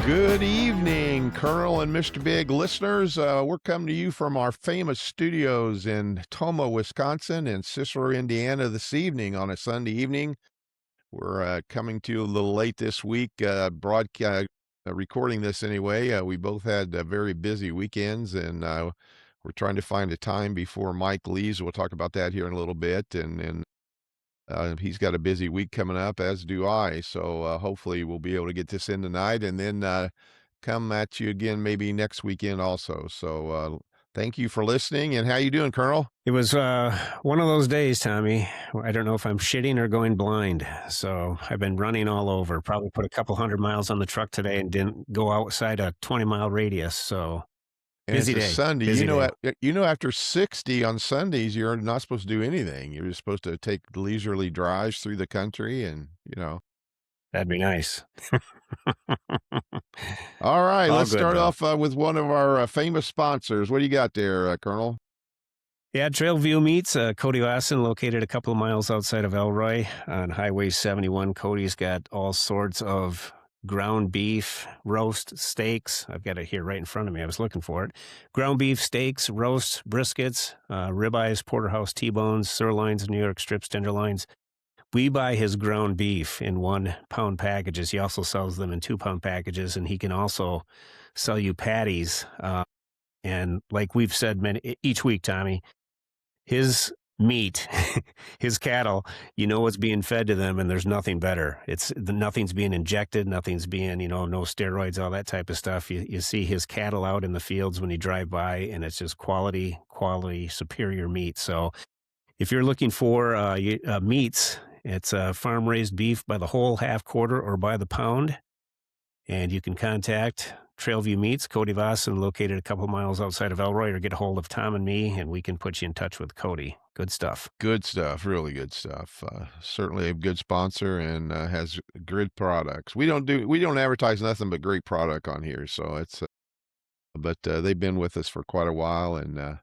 Good evening, Colonel and Mr. Big listeners. We're coming to you from our famous studios in Tomah, Wisconsin, and Cicero, Indiana this evening on a Sunday evening. We're coming to you a little late this week, recording this anyway. We both had very busy weekends, and we're trying to find a time before Mike leaves. We'll talk about that here in a little bit, and he's got a busy week coming up, as do I. So hopefully we'll be able to get this in tonight and then come at you again maybe next weekend also. So thank you for listening. And how you doing, Colonel? It was one of those days, Tommy. I don't know if I'm shitting or going blind. So I've been running all over. Probably put a couple 100 miles on the truck today and didn't go outside a 20-mile radius. So And busy it's a day. Sunday. Busy day. After 60 on Sundays, you're not supposed to do anything. You're just supposed to take leisurely drives through the country and. That'd be nice. All right, All let's good, start though. off with one of our famous sponsors. What do you got there, Colonel? Yeah, Trailview Meats, Cody Wasson, located a couple of miles outside of Elroy on Highway 71. Cody's got all sorts of ground beef, roast, steaks. I've got it here right in front of me. I was looking for it. Ground beef, steaks, roasts, briskets, ribeyes, porterhouse T-bones, sirloins, New York strips, tenderloins. We buy his ground beef in 1-pound packages. He also sells them in 2-pound packages, and he can also sell you patties. And like we've said each week, Tommy, his meat, his cattle, you know what's being fed to them, and there's nothing better. Nothing's being injected, nothing's being, no steroids, all that type of stuff. You see his cattle out in the fields when you drive by, and it's just quality, superior meat. So if you're looking for meats, it's farm-raised beef by the whole, half, quarter, or by the pound. And you can contact Trailview Meats, Cody Vossen, located a couple miles outside of Elroy, or get a hold of Tom and me, and we can put you in touch with Cody. Good stuff. Good stuff, really good stuff. Certainly a good sponsor and has great products. We don't advertise nothing but great product on here, so but they've been with us for quite a while. And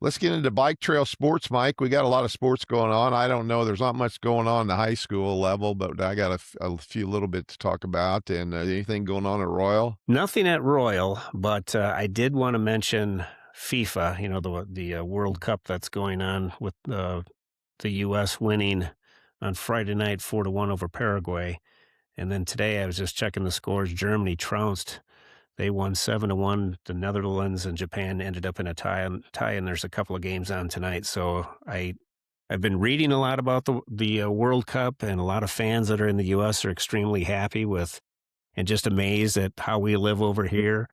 let's get into bike trail sports, Mike. We got a lot of sports going on. I don't know, there's not much going on in the high school level, but I got a few little bit to talk about. And anything going on at Royal? Nothing at Royal, but I did want to mention FIFA, the World Cup that's going on with the U.S. winning on Friday night 4-1 over Paraguay. And then today I was just checking the scores. Germany trounced. They won 7-1. The Netherlands and Japan ended up in a tie, and there's a couple of games on tonight. So I've been reading a lot about the World Cup, and a lot of fans that are in the U.S. are extremely happy with and just amazed at how we live over here.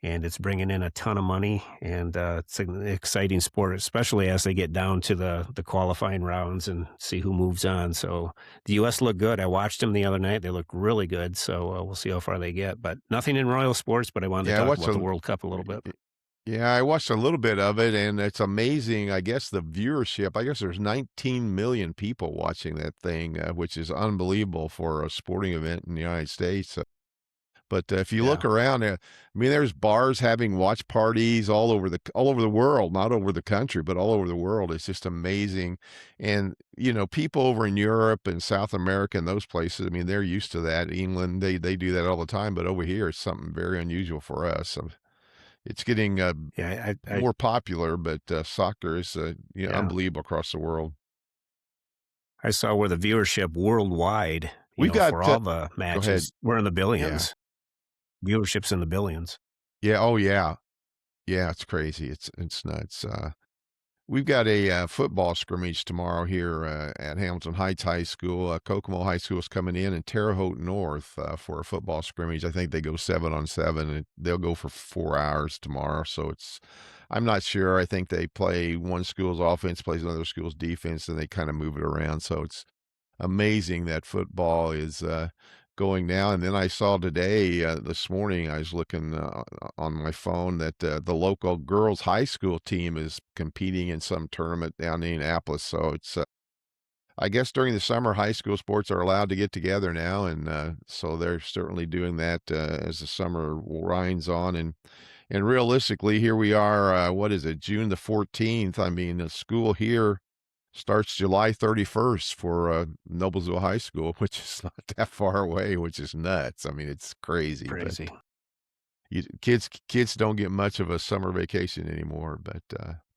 And it's bringing in a ton of money, and it's an exciting sport, especially as they get down to the qualifying rounds and see who moves on. So the U.S. looked good. I watched them the other night. They look really good. So we'll see how far they get. But nothing in Royal Sports, but I wanted to talk about the World Cup a little bit. Yeah, I watched a little bit of it, and it's amazing. I guess the viewership, I guess there's 19 million people watching that thing, which is unbelievable for a sporting event in the United States. But if you look around, there's bars having watch parties all over the world, not over the country, but all over the world. It's just amazing. And, people over in Europe and South America and those places, they're used to that. England, they do that all the time. But over here, it's something very unusual for us. So it's getting more popular, but soccer is unbelievable across the world. I saw where the viewership worldwide, for all the matches, we're in the billions. Yeah. Viewership's in the billions. Yeah. Oh, yeah. Yeah, it's crazy. It's nuts. We've got a football scrimmage tomorrow here at Hamilton Heights High School. Kokomo High School is coming in, and Terre Haute North for a football scrimmage. I think they go 7-on-7, and they'll go for 4 hours tomorrow. So I'm not sure. I think they play one school's offense, plays another school's defense, and they kind of move it around. So it's amazing that football is going now. And then I saw today, this morning, I was looking on my phone that the local girls' high school team is competing in some tournament down in Indianapolis. So it's, I guess during the summer, high school sports are allowed to get together now. And so they're certainly doing that as the summer winds on. And realistically, here we are, what is it, June the 14th. The school here Starts July 31st for, Noblesville High School, which is not that far away, which is nuts. I mean, it's crazy, but Crazy. kids don't get much of a summer vacation anymore, but,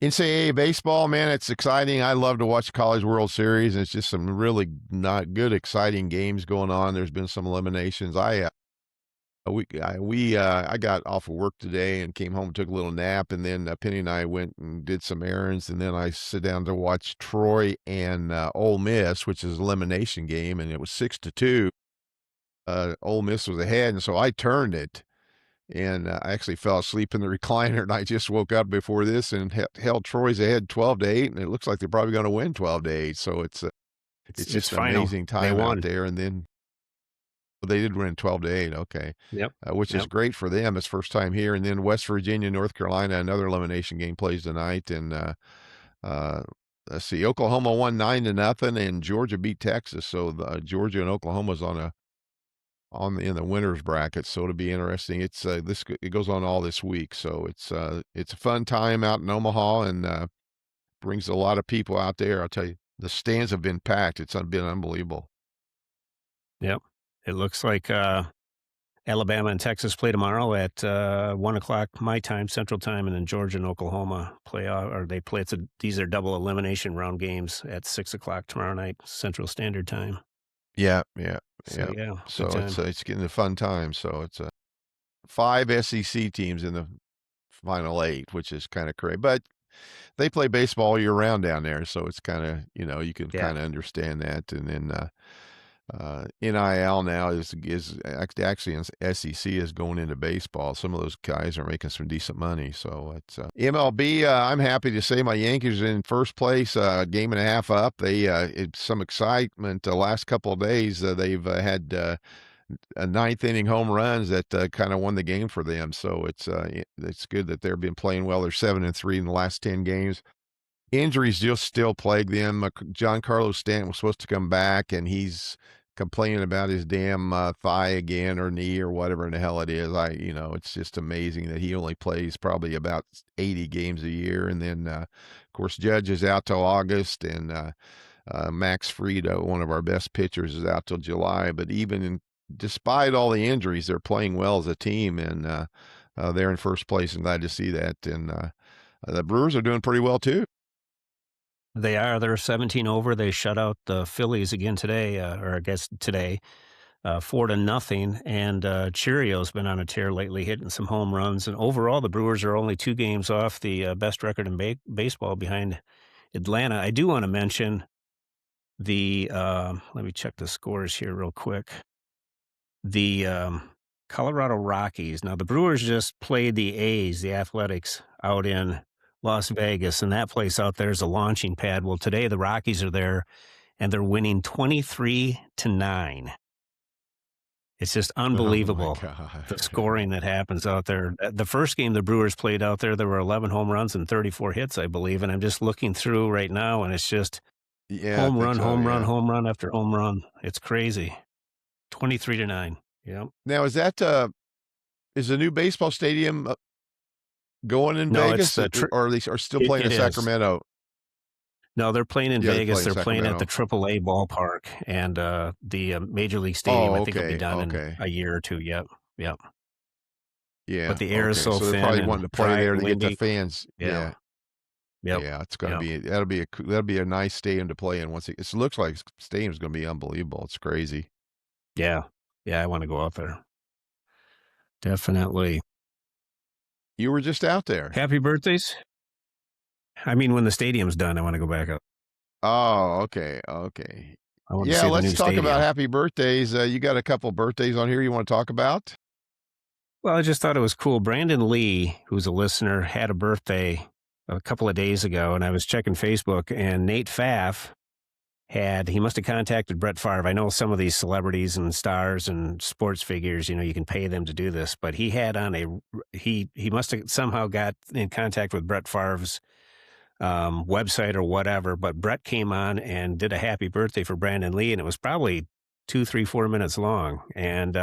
NCAA baseball, man, it's exciting. I love to watch College World Series. It's just some really not good, exciting games going on. There's been some eliminations. I got off of work today and came home and took a little nap, and then, Penny and I went and did some errands, and then I sit down to watch Troy and, Ole Miss, which is an elimination game, and it was 6-2. Ole Miss was ahead, and so I turned it, and, I actually fell asleep in the recliner, and I just woke up before this and hell, Troy's ahead 12-8, and it looks like they're probably gonna win 12-8, so It's it's it's just an final. amazing They time out won. there, and then they did win 12-8, okay, Yep. which is Yep. great for them. It's first time here, and then West Virginia, North Carolina, another elimination game plays tonight, and, uh, let's see, Oklahoma won 9-0, and Georgia beat Texas, so Georgia and Oklahoma's in the winners bracket, so it'll be interesting. It goes on all this week, so it's a fun time out in Omaha, and, brings a lot of people out there. I'll tell you, the stands have been packed. Been unbelievable. Yep. It looks like, Alabama and Texas play tomorrow at 1 o'clock my time, Central Time, and then Georgia and Oklahoma play. Or they play. These are double elimination round games at 6 o'clock tomorrow night, Central Standard Time. Yeah, yeah, So yeah. yeah, good So time. it's getting a fun time. So it's 5 SEC teams in the final 8, which is kind of crazy. But they play baseball all year round down there, so it's kind of, you can Yeah. kind of understand that. And then NIL now actually in SEC is going into baseball. Some of those guys are making some decent money. So it's MLB. I'm happy to say my Yankees are in first place, game and a half up. It's some excitement the last couple of days. They've had a ninth inning home runs that kind of won the game for them. So it's good that they've been playing well. They're 7-3 in the last 10 games. Injuries just still plague them. John Carlos Stanton was supposed to come back, and he's complaining about his damn thigh again or knee or whatever in the hell it is. It's just amazing that he only plays probably about 80 games a year. And then, of course, Judge is out till August, and Max Fried, one of our best pitchers, is out till July. But despite all the injuries, they're playing well as a team, and they're in first place. And glad to see that. And the Brewers are doing pretty well too. They are. They're 17 over. They shut out the Phillies again today, or I guess today, 4-0. And Cheerio's been on a tear lately, hitting some home runs. And overall, the Brewers are only 2 games off the best record in baseball behind Atlanta. I do want to mention let me check the scores here real quick. The Colorado Rockies. Now, the Brewers just played the A's, the Athletics, out in Las Vegas, and that place out there is a launching pad. Well, today the Rockies are there, and they're winning 23-9. It's just Oh my unbelievable, god. the scoring that happens out there. The first game the Brewers played out there were 11 home runs and 34 hits, I believe, and I'm just looking through right now, and it's just Yeah, I think so, yeah. home run after home run. It's crazy. 23-9. Yep. Now is the new baseball stadium, going in No, it's Vegas, the or are still it playing in it is. Sacramento? No, they're playing in Yeah, they play Vegas. in They're playing at the Sacramento. AAA ballpark, and, the, Major League Stadium, I Oh, think, will be okay, done in okay. a year or 2. Yep, yep. But Yeah, the air is okay, so so they're thin probably and wanting to play dry there and to get the windy. fans. Yeah, Yeah, yep, yeah, it's gonna yep. be that'll be a nice stadium to play in it looks like stadium's gonna be unbelievable, it's crazy. Yeah. Yeah, I wanna go out there. Definitely. You were just out there. Happy birthdays? I mean, when the stadium's done, I wanna go back up. Oh, okay, okay. I want to Yeah, see the let's new talk about stadium. happy birthdays. You got a couple birthdays on here you wanna talk about? Well, I just thought it was cool. Brandon Lee, who's a listener, had a birthday a couple of days ago, and I was checking Facebook, and Nate Pfaff he must have contacted Brett Favre. I know some of these celebrities and stars and sports figures, you can pay them to do this, but he had on he must have somehow got in contact with Brett Favre's website or whatever. But Brett came on and did a happy birthday for Brandon Lee, and it was probably 2, 3, 4 minutes long. And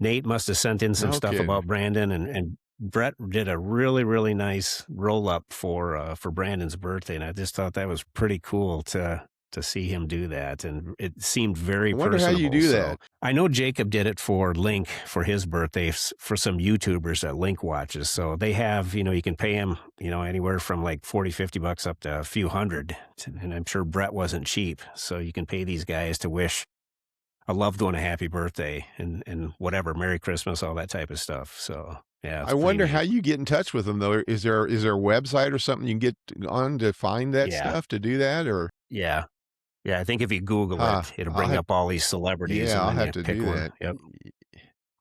Nate must have sent in some No stuff kidding. about Brandon, and Brett did a really, really nice roll up for Brandon's birthday, and I just thought that was pretty cool to see him do that, and it seemed very I wonder how you personable. do So that. I know Jacob did it for Link for his birthday for some YouTubers that Link watches. So they have, you can pay him, anywhere from like 40, $50 up to a few hundred. And I'm sure Brett wasn't cheap. So you can pay these guys to wish a loved one a happy birthday and whatever, Merry Christmas, all that type of stuff. So yeah, it's I pretty wonder how neat. you get in touch with them, though. Is there a website or something you can get on to find that Yeah. stuff to do that? Or Yeah. Yeah. I think if you Google huh, it, it'll I'll bring have up all these celebrities yeah, and I'll then have you to pick do one. that. Yep.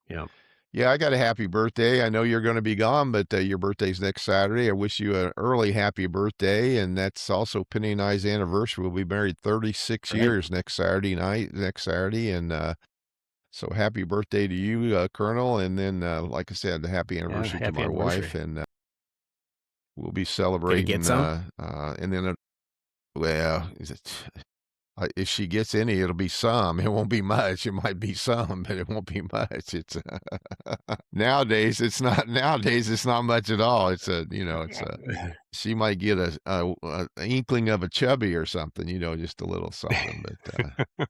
Yep. Yeah, I got a happy birthday. I know you're gonna be gone, but, your birthday's next Saturday. I wish you an early happy birthday, and that's also Penny and I's anniversary. We'll be married 36 Right. years next Saturday, and, so happy birthday to you, Colonel, and then, like I said, the happy Yeah. anniversary to Happy my wife, anniversary. and, we'll be Gonna get celebrating, some? and then, well, is it if she gets any, it'll be some. It won't be much. It might be some, but it won't be much. It's nowadays it's not much at all. It's a she might get a inkling of a chubby or something, just a little something. But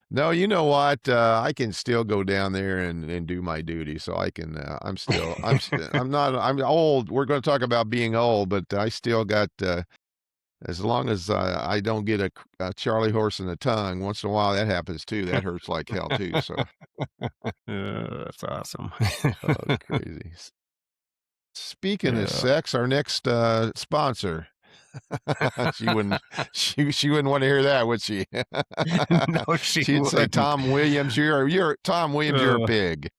no, you know what? I can still go down there and do my duty. So I can. I'm not. I'm old. We're going to talk about being old, but I still got. As long as I don't get a Charlie horse in the tongue, once in a while that happens too. That hurts like hell too. So, That's awesome. crazy. Speaking of Yeah. sex, our next sponsor. she wouldn't. She wouldn't want to hear that, would she? No, she She'd say, wouldn't. "Tom Williams, you're Tom Williams. You're a Uh, pig."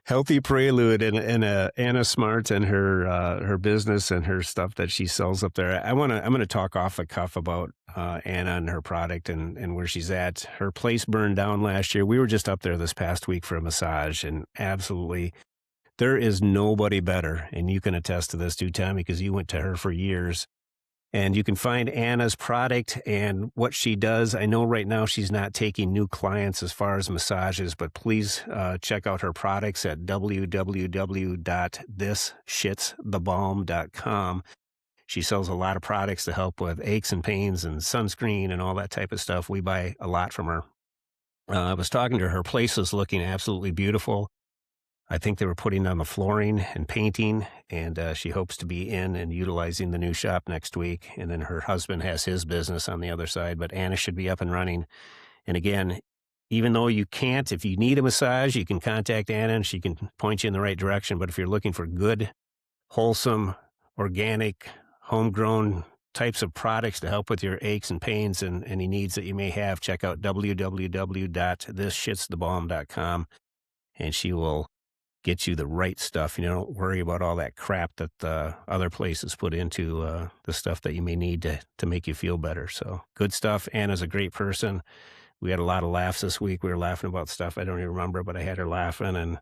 Healthy Prelude and Anna Smart and her business and her stuff that she sells up there. I'm gonna talk off the cuff about Anna and her product and where she's at. Her place burned down last year. We were just up there this past week for a massage, and absolutely there is nobody better. And you can attest to this too, Tommy, because you went to her for years. And you can find Anna's product and what she does. I know right now she's not taking new clients as far as massages, but please check out her products at www.thisshitsthebalm.com. She sells a lot of products to help with aches and pains and sunscreen and all that type of stuff. We buy a lot from her. I was talking to her. Her place is looking absolutely beautiful. I think they were putting on the flooring and painting, and she hopes to be in and utilizing the new shop next week. And then her husband has his business on the other side, but Anna should be up and running. And again, even though you can't, if you need a massage, you can contact Anna and she can point you in the right direction. But if you're looking for good, wholesome, organic, homegrown types of products to help with your aches and pains and any needs that you may have, check out www.thisshitsthebalm.com and she will get you the right stuff. You don't worry about all that crap that other places put into the stuff that you may need to make you feel better. So good stuff. Anna's a great person. We had a lot of laughs this week. We were laughing about stuff I don't even remember, but I had her laughing,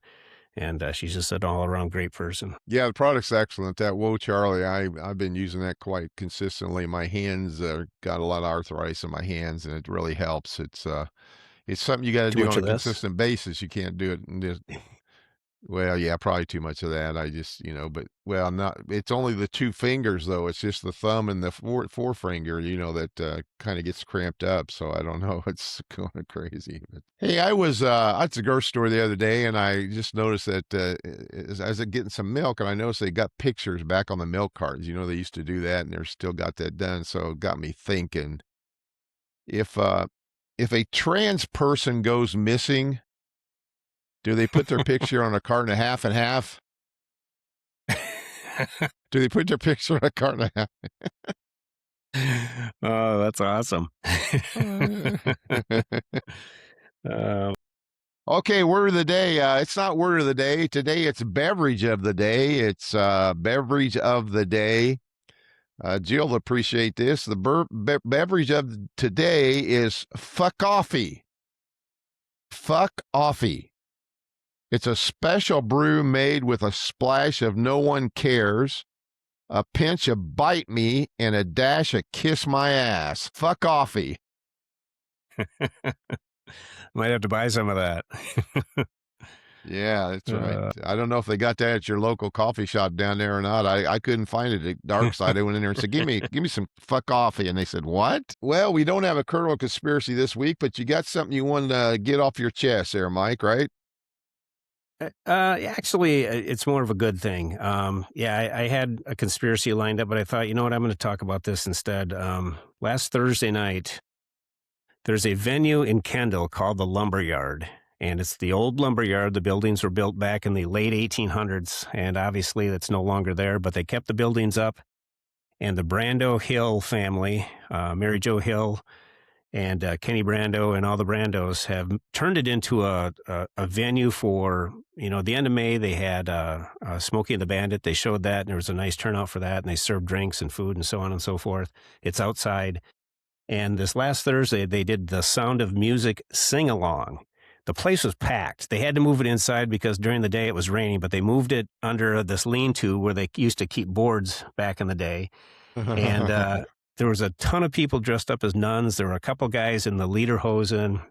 and she's just an all around great person. Yeah, the product's excellent. That Whoa Charlie, I've been using that quite consistently. My hands got a lot of arthritis in my hands, and it really helps. It's something you got to Too do much on a of this? consistent basis. You can't do it and just well, yeah, probably too much of that. I just, but well, not. It's only the two fingers though. It's just the thumb and the forefinger, that kind of gets cramped up. So I don't know. It's going crazy. But, hey, I was at the grocery store the other day, and I just noticed that as I was getting some milk, and I noticed they got pictures back on the milk cartons. They used to do that, and they're still got that done. So it got me thinking if uh, if a trans person goes missing, do they put their picture on a carton of half and half? Do they put their picture on a carton of half? Oh, that's awesome. uh, Okay, word of the day. It's not word of the day. Today it's beverage of the day. It's beverage of the day. Jill will appreciate this. The beverage of today is fuc-kof-fee. Fuc-kof-fee. It's a special brew made with a splash of no one cares, a pinch of bite me, and a dash of kiss my ass. Fuc-kof-fee. might have to buy some of that. Yeah, that's right. Uh, I don't know if they got that at your local coffee shop down there or not. I couldn't find it at Darkside. I went in there and said, give me some fuck coffee." And they said, "What?" Well, we don't have a kernel conspiracy this week, but you got something you wanted to get off your chest there, Mike, right? actually, it's more of a good thing. Yeah, I had a conspiracy lined up, but I thought, you know what, I'm going to talk about this instead. Last Thursday night, there's a venue in Kendall called the Lumberyard, and it's the old lumberyard. The buildings were built back in the late 1800s, and obviously that's no longer there, but they kept the buildings up. And the Brando Hill family, Mary Jo Hill, and Kenny Brando and all the Brandos have turned it into a venue for, the end of May. They had Smokey and the Bandit. They showed that, and there was a nice turnout for that, and they served drinks and food and so on and so forth. It's outside. And this last Thursday, they did the Sound of Music sing along. The place was packed. They had to move it inside because during the day it was raining, but they moved it under this lean to where they used to keep boards back in the day. And there was a ton of people dressed up as nuns. There were a couple guys in the lederhosen.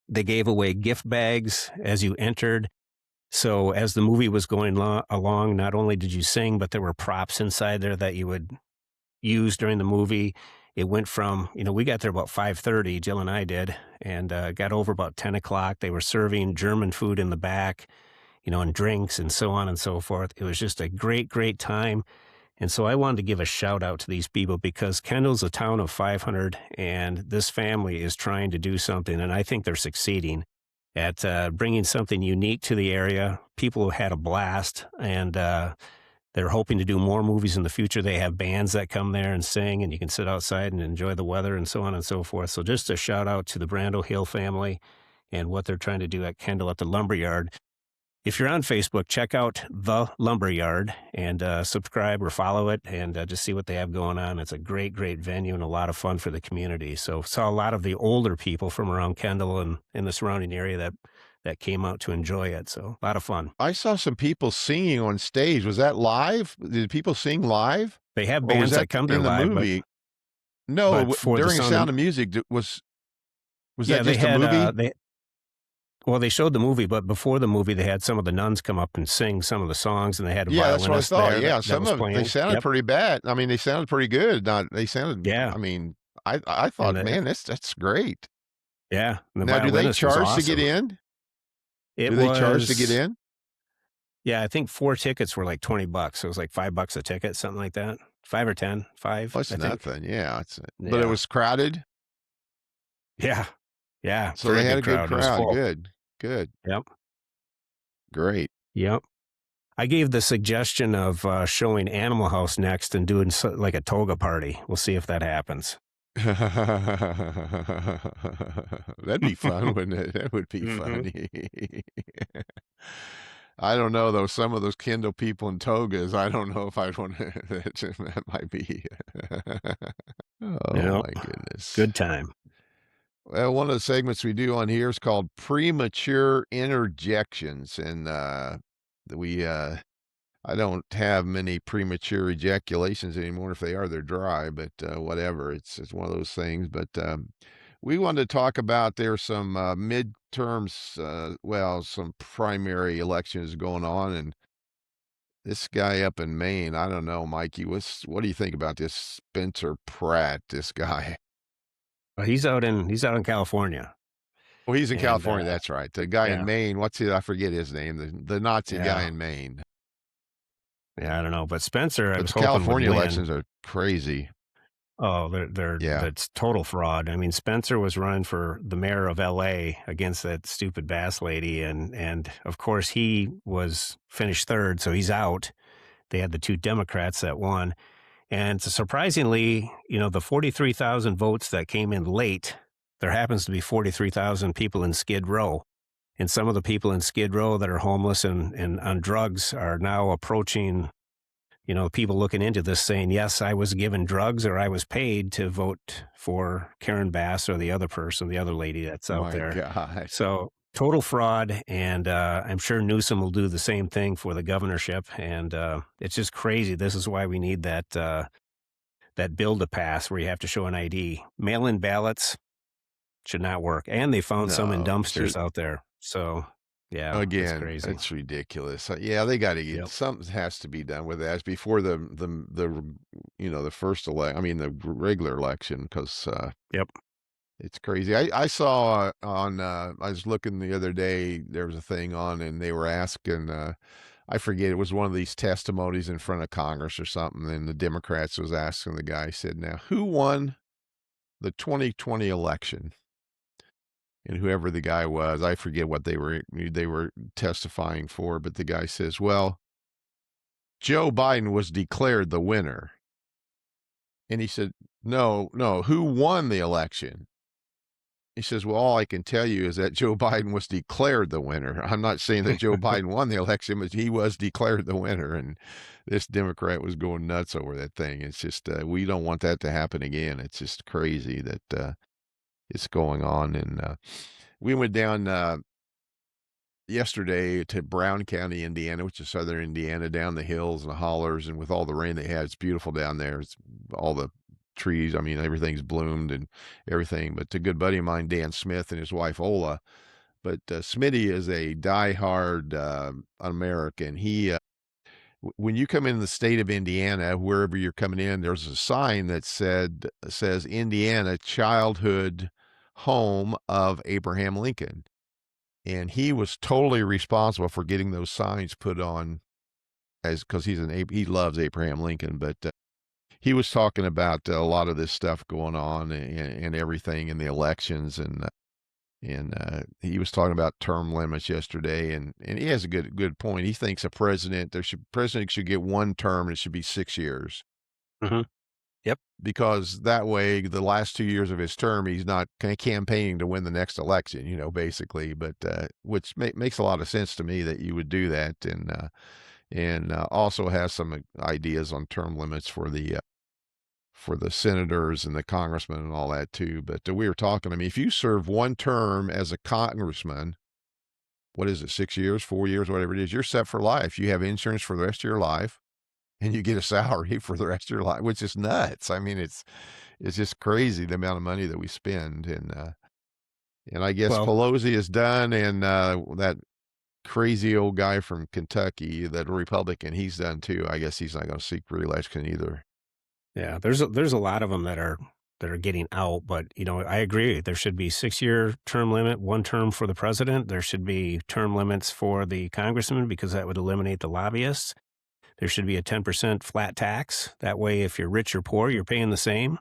They gave away gift bags as you entered. So as the movie was going along, not only did you sing, but there were props inside there that you would use during the movie. It went from, we got there about 5:30, Jill and I did, and got over about 10 o'clock. They were serving German food in the back, and drinks and so on and so forth. It was just a great, great time. And so I wanted to give a shout out to these people because Kendall's a town of 500, and this family is trying to do something, and I think they're succeeding at bringing something unique to the area. People have had a blast, and they're hoping to do more movies in the future. They have bands that come there and sing, and you can sit outside and enjoy the weather and so on and so forth. So just a shout out to the Brando Hill family and what they're trying to do at Kendall at the Lumberyard. If you're on Facebook, check out The Lumberyard and subscribe or follow it and just see what they have going on. It's a great, great venue and a lot of fun for the community. So saw a lot of the older people from around Kendall and in the surrounding area that came out to enjoy it. So a lot of fun. I saw some people singing on stage. Was that live? Did people sing live? They have Or was bands that that come there in the live, but movie? No, but for the during sound of Sound of Music, was yeah, that they just a had movie? they showed the movie, but before the movie, they had some of the nuns come up and sing some of the songs, and they had a Yeah, that's what I violinist thought. there that, Yeah, that some was of they playing. sounded Yep. pretty bad. I mean, they sounded pretty good. Not they sounded. Yeah. I mean, I And thought, man, that's great. the Now, do they violinist was charge to get awesome. in? It Do they charge to get was, in? yeah, I think 4 tickets were like $20. So it was like $5 a ticket, something like that. 5 or 10, 5, Well, it's I think. nothing. Yeah, but it Yeah. was crowded, Yeah. Yeah. so they Very had good a good crowd. It was crowd. full. Good, good, Yep. great. Yep. I gave the suggestion of showing Animal House next and doing like a toga party. We'll see if that happens. That'd be fun, wouldn't it? That would be Hmm. funny. I don't know though. Some of those Kindle people in togas, I don't know if I'd want to. That might be. Oh Yep. my goodness. Good time. Well, one of the segments we do on here is called premature interjections, and we I don't have many premature ejaculations anymore. If they are, they're dry, but whatever. It's one of those things. But we wanted to talk about there's some midterms, well, some primary elections going on, and this guy up in Maine. I don't know, Mikey. What do you think about this Spencer Pratt? This guy. He's out in California, Well, he's in and California. That's right. The guy in yeah, Maine. What's it? I forget his name. The Nazi guy yeah, in Maine. yeah. I don't know, but Spencer, I But was the hoping would California win. elections are crazy. Oh, they're Yeah. that's total fraud. I mean, Spencer was running for the mayor of L.A. against that stupid Bass lady, and of course he was finished third, so he's out. They had the two Democrats that won, and surprisingly, the 43,000 votes that came in late, there happens to be 43,000 people in Skid Row. And some of the people in Skid Row that are homeless and on drugs are now approaching, people looking into this saying, yes, I was given drugs or I was paid to vote for Karen Bass or the other person, the other lady that's out My there. God. So total fraud. And I'm sure Newsom will do the same thing for the governorship. And it's just crazy. This is why we need that bill to pass where you have to show an ID. Mail-in ballots should not work. And they found some in No. dumpsters out there. So Yeah, it's Again, crazy. it's ridiculous. Yeah, they gotta get Yep. something has to be done with that before the first elect I mean, the regular election 'cause, Yep. it's crazy. I saw on, I was looking the other day, there was a thing on and they were asking, I forget, it was one of these testimonies in front of Congress or something, and the Democrats was asking the guy, said, "Now, who won the 2020 election?" And whoever the guy was, I forget what they were testifying for, but the guy says, "Well, Joe Biden was declared the winner." And he said, "No, no, who won the election?" He says, "Well, all I can tell you is that Joe Biden was declared the winner. I'm not saying that Joe Biden won the election, but he was declared the winner." And this Democrat was going nuts over that thing. It's just, we don't want that to happen again. It's just crazy that it's going on. And we went down yesterday to Brown County, Indiana, which is southern Indiana, down the hills and the hollers. And with all the rain they had, it's beautiful down there. It's all the trees. I mean, everything's bloomed and everything. But a good buddy of mine, Dan Smith, and his wife, Ola, but Smitty is a diehard American. When you come in the state of Indiana, wherever you're coming in, there's a sign that says Indiana, childhood home of Abraham Lincoln. And he was totally responsible for getting those signs put on, as because he loves Abraham Lincoln. But he was talking about a lot of this stuff going on and everything in the elections, and he was talking about term limits yesterday, and he has a good point. He thinks president should get one term and it should be 6 years, Hmm. Yep. because that way the last 2 years of his term he's not campaigning to win the next election, basically. But which makes a lot of sense to me that you would do that, and also has some ideas on term limits for the senators and the congressmen and all that too. But we were talking, I mean, if you serve one term as a congressman, what is it, 6 years, 4 years, whatever it is, you're set for life. You have insurance for the rest of your life and you get a salary for the rest of your life, which is nuts. I mean, it's just crazy the amount of money that we spend. And I guess Well, Pelosi is done, and that crazy old guy from Kentucky, that Republican, he's done too. I guess he's not going to seek reelection either. yeah, there's a lot of them that are getting out, but I agree. There should be 6-year term limit, one term for the president. There should be term limits for the congressman because that would eliminate the lobbyists. There should be a 10% flat tax. That way, if you're rich or poor, you're paying the same.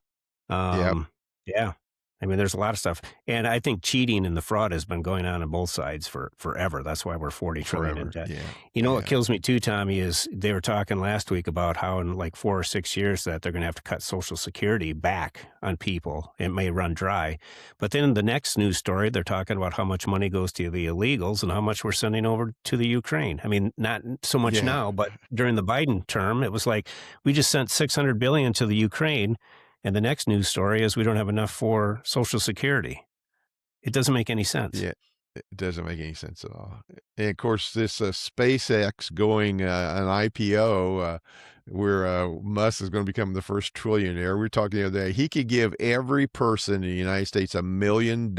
Yep, Um, yeah. I mean, there's a lot of stuff. And I think cheating and the fraud has been going on both sides for forever. That's why we're 40 trillion in forever. debt. Yeah, What yeah, kills me too, Tommy, is they were talking last week about how in like 4 or 6 years that they're going to have to cut Social Security back on people. It may run dry. But then the next news story, they're talking about how much money goes to the illegals and how much we're sending over to the Ukraine. I mean, not so much yeah. now, but during the Biden term, it was like we just sent 600 billion to the Ukraine, and the next news story is we don't have enough for Social Security. It doesn't make any sense. Yeah, it doesn't make any sense at all. And of course, this SpaceX going an IPO, where Musk is going to become the first trillionaire. We were talking the other day. He could give every person in the United States $1 million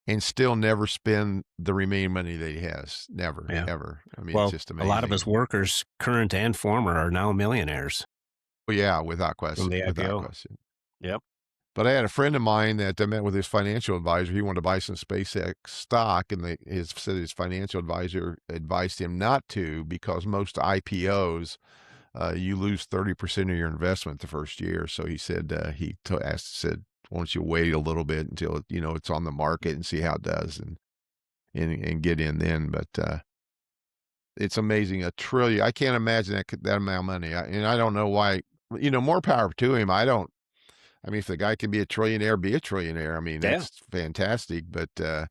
and still never spend the remaining money that he has. Never, Yeah. ever. I mean, it's Well, just a lot of his amazing. workers, current and former, are now millionaires Well, yeah, without from question, the without IPO. question. Yep. But I had a friend of mine that I met with his financial advisor. He wanted to buy some SpaceX stock, and his financial advisor advised him not to, because most IPOs, you lose 30% of your investment the first year. So he said, said, "Why don't you wait a little bit until it's on the market and see how it does, and get in then." But it's amazing, a trillion. I can't imagine that amount of money, and I don't know why. More power to him. I mean, if the guy can be a trillionaire, be a trillionaire. I mean, Yeah. that's fantastic. But uh,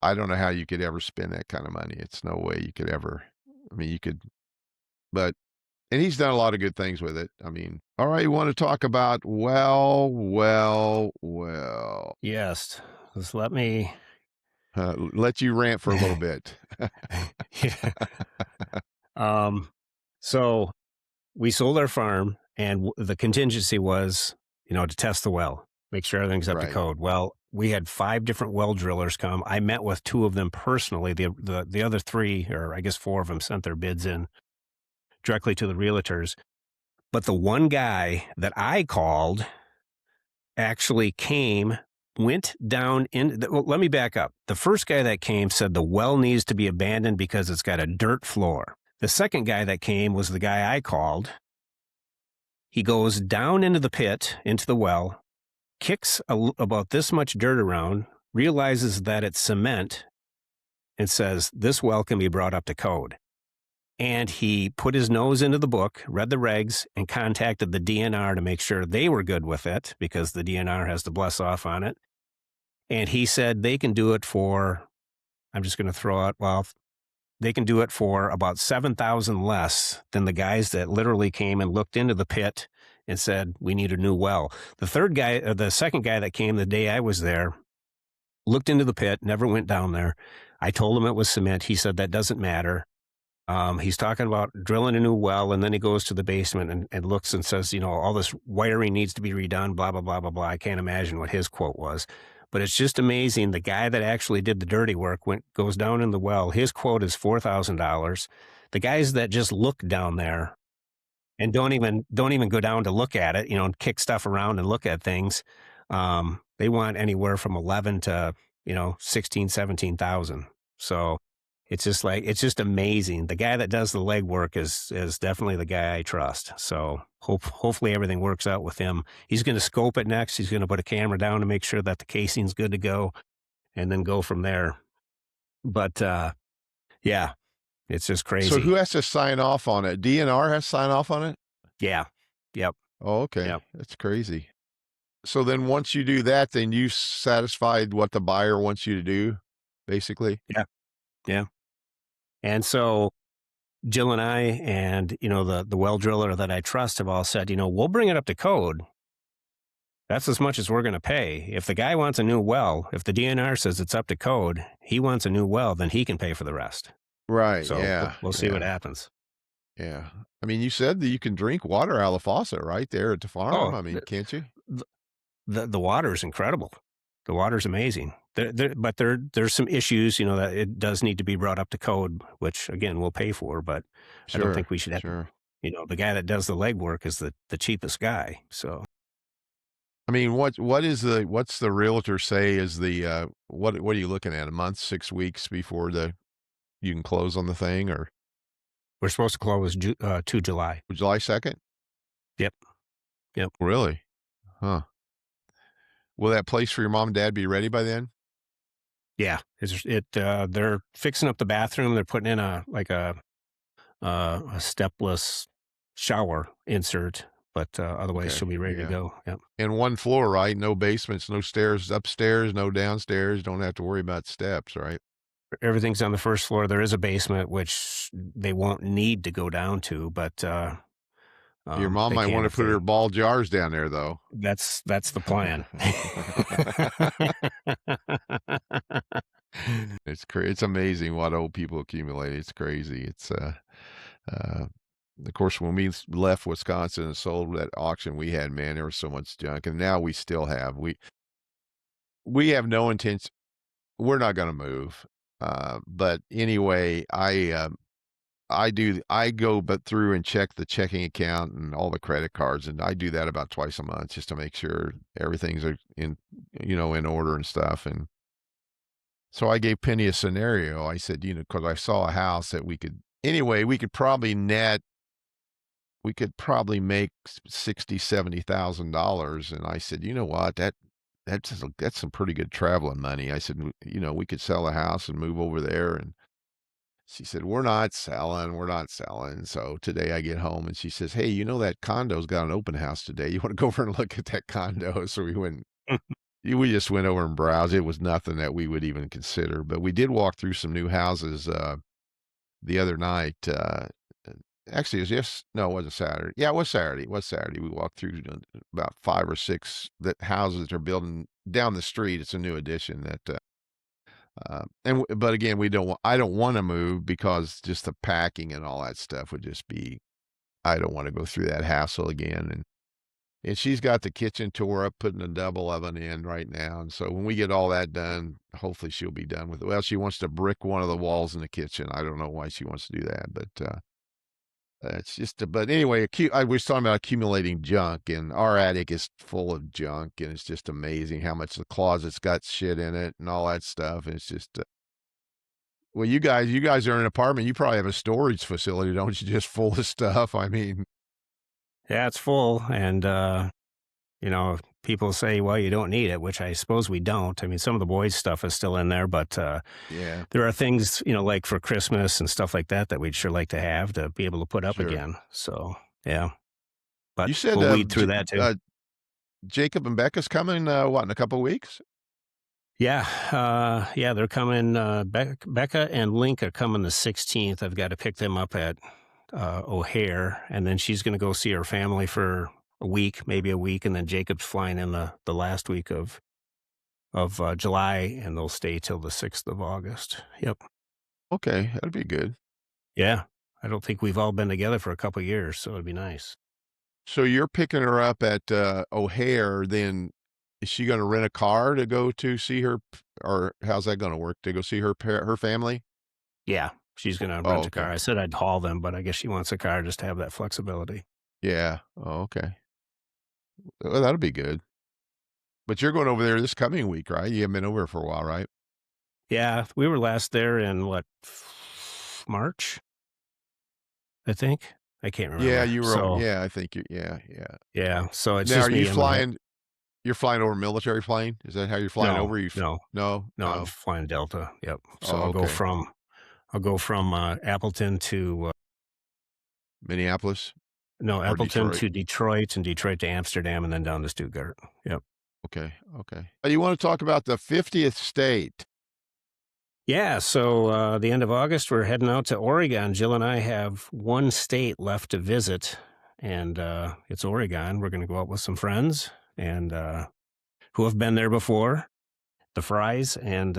I don't know how you could ever spend that kind of money. It's no way you could ever. I mean, you could, but and he's done a lot of good things with it. I mean, all right, you want to talk about well, well, well. Yes. Just let me. Let you rant for a little bit. Yeah. Um, so we sold our farm, and the contingency was, to test the well. make sure everything's up to Right. code. Well, we had 5 different well drillers come. I met with 2 of them personally. The other 3, or I guess 4 of them, sent their bids in directly to the realtors. But the one guy that I called actually came, went down in well, let me back up. The first guy that came said the well needs to be abandoned because it's got a dirt floor. The second guy that came was the guy I called. He goes down into the pit, into the well, kicks about this much dirt around, realizes that it's cement, and says, "This well can be brought up to code." And he put his nose into the book, read the regs, and contacted the DNR to make sure they were good with it because the DNR has to bless off on it. And he said they can do it for, I'm just going to throw out, well, they can do it for about 7,000 less than the guys that literally came and looked into the pit and said, we need a new well. The second guy that came the day I was there, looked into the pit, never went down there. I told him it was cement. He said that doesn't matter. He's talking about drilling a new well, and then he goes to the basement and looks and says, all this wiring needs to be redone, blah, blah, blah, blah, blah. I can't imagine what his quote was. But it's just amazing. The guy that actually did the dirty work goes down in the well. His quote is $4,000. The guys that just look down there and don't even go down to look at it, and kick stuff around and look at things, they want anywhere from 11 to 16, 17,000. So it's just amazing. The guy that does the legwork is definitely the guy I trust. So hopefully everything works out with him. He's going to scope it next. He's going to put a camera down to make sure that the casing's good to go, and then go from there. But yeah, it's just So who crazy. has to sign off on it? DNR has to sign off on it? Yeah. Yep. Oh, okay. Yep. That's crazy. So then once you do that, then you satisfied what the buyer wants you to do, basically? Yeah. Yeah. And so Jill and I and, the well driller that I trust have all said, we'll bring it up to code. That's as much as we're going to pay. If the guy wants a new well, if the DNR says it's up to code, he wants a new well, then he can pay for the rest. Right, So yeah, we'll see what yeah, happens. yeah. I mean, you said that you can drink water out of the faucet right there at the farm. Oh, I mean, can't you? the, the water is incredible. The water's amazing. But there's some issues, that it does need to be brought up to code, which again we'll pay for. But I don't Sure, think we should have. sure. The guy that does the legwork is the cheapest guy. So I mean, what's the realtor say is what are you looking at? A month, 6 weeks before you can close on the thing, or we're supposed to close 2 July. July 2nd? Yep. Yep. Really? Huh. Will that place for your mom and dad be ready by then? Yeah. They're fixing up the bathroom. They're putting in a stepless shower insert, but otherwise Okay, she'll be ready to yeah. go. Yep. And one floor, right? No basements, no stairs upstairs, no downstairs, don't have to worry about steps, right? Everything's on the first floor. There is a basement which they won't need to go down to, but Your mom they might can wanna if put they. her ball jars down there, though. That's the plan. It's amazing what old people accumulate. It's crazy. Uh, of course, when we left Wisconsin and sold that auction we had, man, there was so much junk, and now we still have. We have no intention. We're not gonna move. But anyway, I go but through and check the checking account and all the credit cards, and I do that about twice a month just to make sure everything's in order and stuff, and so I gave Penny a scenario. I said, because I saw a house that we could probably make 60, $70,000. And I said, you know what, that's some pretty good traveling money. I said, we could sell a house and move over there. And she said, we're not selling. So today I get home and she says, hey, that condo's got an open house today. You want to go over and look at that condo? So we just went over and browsed. It was nothing that we would even consider, but we did walk through some new houses, the other night. Actually, it was no, it wasn't Saturday. Yeah, it was Saturday. It was Saturday. We walked through about 5 or 6 that houses that are building down the street. It's a new addition but again, I don't wanna move because just the packing and all that stuff would just be I don't wanna go through that hassle again, and and she's got the kitchen tore up, putting a double oven in right now, and so when we get all that done, hopefully she'll be done with it. Well, she wants to brick one of the walls in the kitchen. I don't know why she wants to do that, but, it's just but anyway, I was talking about accumulating junk, and our attic is full of junk, and it's just amazing how much the closet's got shit in it and all that stuff, and it's just, well, you guys are in an apartment, you probably have a storage facility, don't you, just full of stuff? I mean, Yeah, it's full. And, people say, well, you don't need it, which I suppose we don't. I mean, some of the boys' stuff is still in there, but yeah, there are things, like for Christmas and stuff like that, that we'd sure like to have to be able to put up sure. again. So, yeah, but You said, we'll weed through that too. Jacob and Becca's coming, what, in a couple weeks? Yeah, they're coming. Becca and Link are coming the 16th. I've got to pick them up at O'Hare, and then she's going to go see her family for a week, maybe a week, and then Jacob's flying in the last week of July, and they'll stay till the 6th of August. Yep. Okay, that'd be good. Yeah. I don't think we've all been together for a couple years, so it'd be nice. So you're picking her up at, O'Hare, then is she gonna rent a car to go to see her or how's that gonna work? To go see her family? Yeah. She's going to Oh, rent a okay. car. I said I'd haul them, but I guess she wants a car just to have that flexibility. Yeah. Oh, okay. Well, that'll be good. But you're going over there this coming week, right? You haven't been over for a while, right? Yeah. We were last there in what, March, I think? I can't Yeah, remember. you were o So, yeah, I think you yeah, yeah. yeah. So it's Now are just you me and my you're flying over a military plane? Is that how you're flying no, over? You f no, No? no, I'm Oh. flying Delta. Yep. So Oh, okay. I'll go from Appleton to Minneapolis no, or Appleton Detroit? to Detroit and Detroit to Amsterdam and then down to Stuttgart. Yep. Okay, okay. You wanna talk about the 50th state. Yeah, so the end of August, we're heading out to Oregon. Jill and I have one state left to visit, and it's Oregon. We're going to go out with some friends and who have been there before, the Fries, and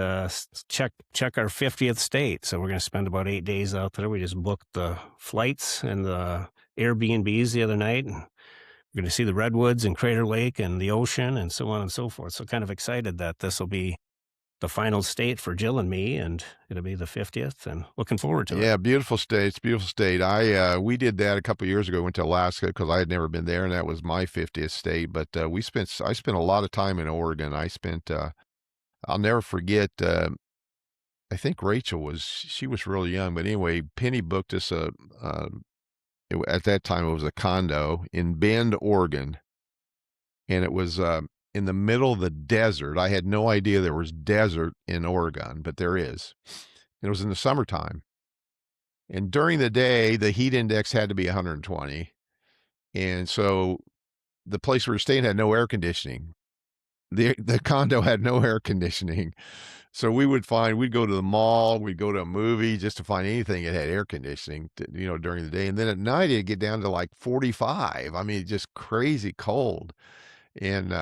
check our 50th state. So we're going to spend about 8 days out there. We just booked the flights and the Airbnbs the other night, and we're going to see the redwoods and Crater Lake and the ocean and so on and so forth. So kind of excited that this will be the final state for Jill and me, and it'll be the 50th, and looking forward to it. Yeah, beautiful state. It's a beautiful state. We did that a couple years ago. Went to Alaska because I had never been there, and that was my 50th state. But I spent a lot of time in Oregon. I'll never forget. I think she was really young, but anyway, Penny booked us at that time it was a condo in Bend, Oregon, and it was in the middle of the desert. I had no idea there was desert in Oregon, but there is. It was in the summertime. And during the day, the heat index had to be 120. And so the place we were staying had no air conditioning. The condo had no air conditioning. So we'd go to the mall, we'd go to a movie just to find anything that had air conditioning, during the day. And then at night it'd get down to like 45. I mean, just crazy cold. And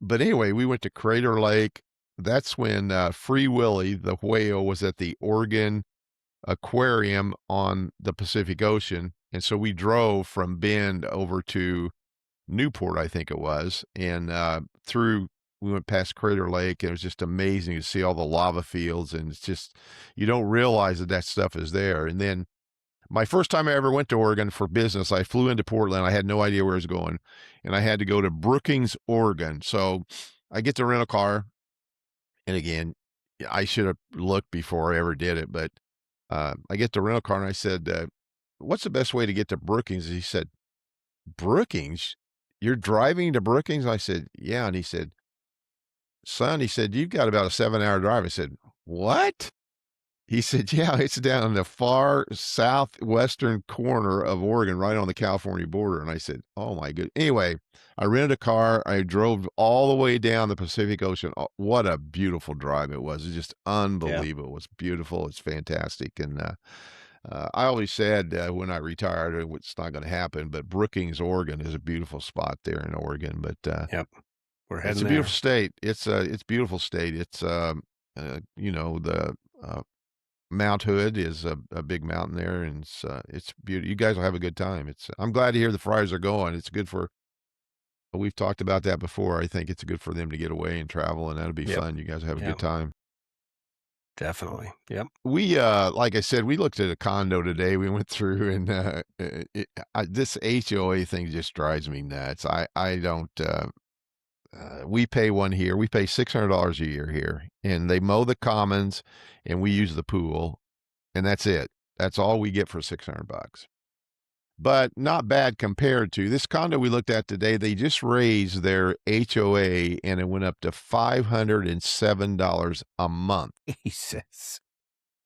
but anyway, we went to Crater Lake. That's when Free Willy, the whale, was at the Oregon aquarium on the Pacific Ocean. And so we drove from Bend over to Newport, I think it was, and we went past Crater Lake, and it was just amazing to see all the lava fields. And it's just, you don't realize that that stuff is there. And then my first time I ever went to Oregon for business, I flew into Portland. I had no idea where I was going, and I had to go to Brookings, Oregon. So I get to rent a car, and again, I should have looked before I ever did it, but I get the rental car and I said, "What's the best way to get to Brookings?" He said, "Brookings? You're driving to Brookings?" I said, "Yeah." And he said, "Son," he said, "you've got about a 7-hour drive." I said, "What?" He said, "Yeah, it's down in the far southwestern corner of Oregon, right on the California border." And I said, "Oh my good." Anyway, I rented a car. I drove all the way down the Pacific Ocean. Oh, what a beautiful drive it was. It's just Yeah, unbelievable. It's beautiful. It's fantastic. And I always said when I retired, it's not going to happen, but Brookings, Oregon is a beautiful spot there in Oregon. But yep, we're it's heading a beautiful there. state. It's a beautiful state. The Mount Hood is a big mountain there, and it's beautiful. You guys will have a good time. I'm glad to hear the Friars are going. It's good for We've talked about that before. I think it's good for them to get away and travel, and that'll be Yep. fun. You guys have a Yeah, good time. definitely. Yep. Like I said, we looked at a condo today. We went through and this HOA thing just drives me nuts. I don't. We pay one here. We pay $600 a year here, and they mow the commons, and we use the pool, and that's it. That's all we get for $600. But not bad compared to this condo we looked at today. They just raised their HOA, and it went up to $507 a month. Jesus.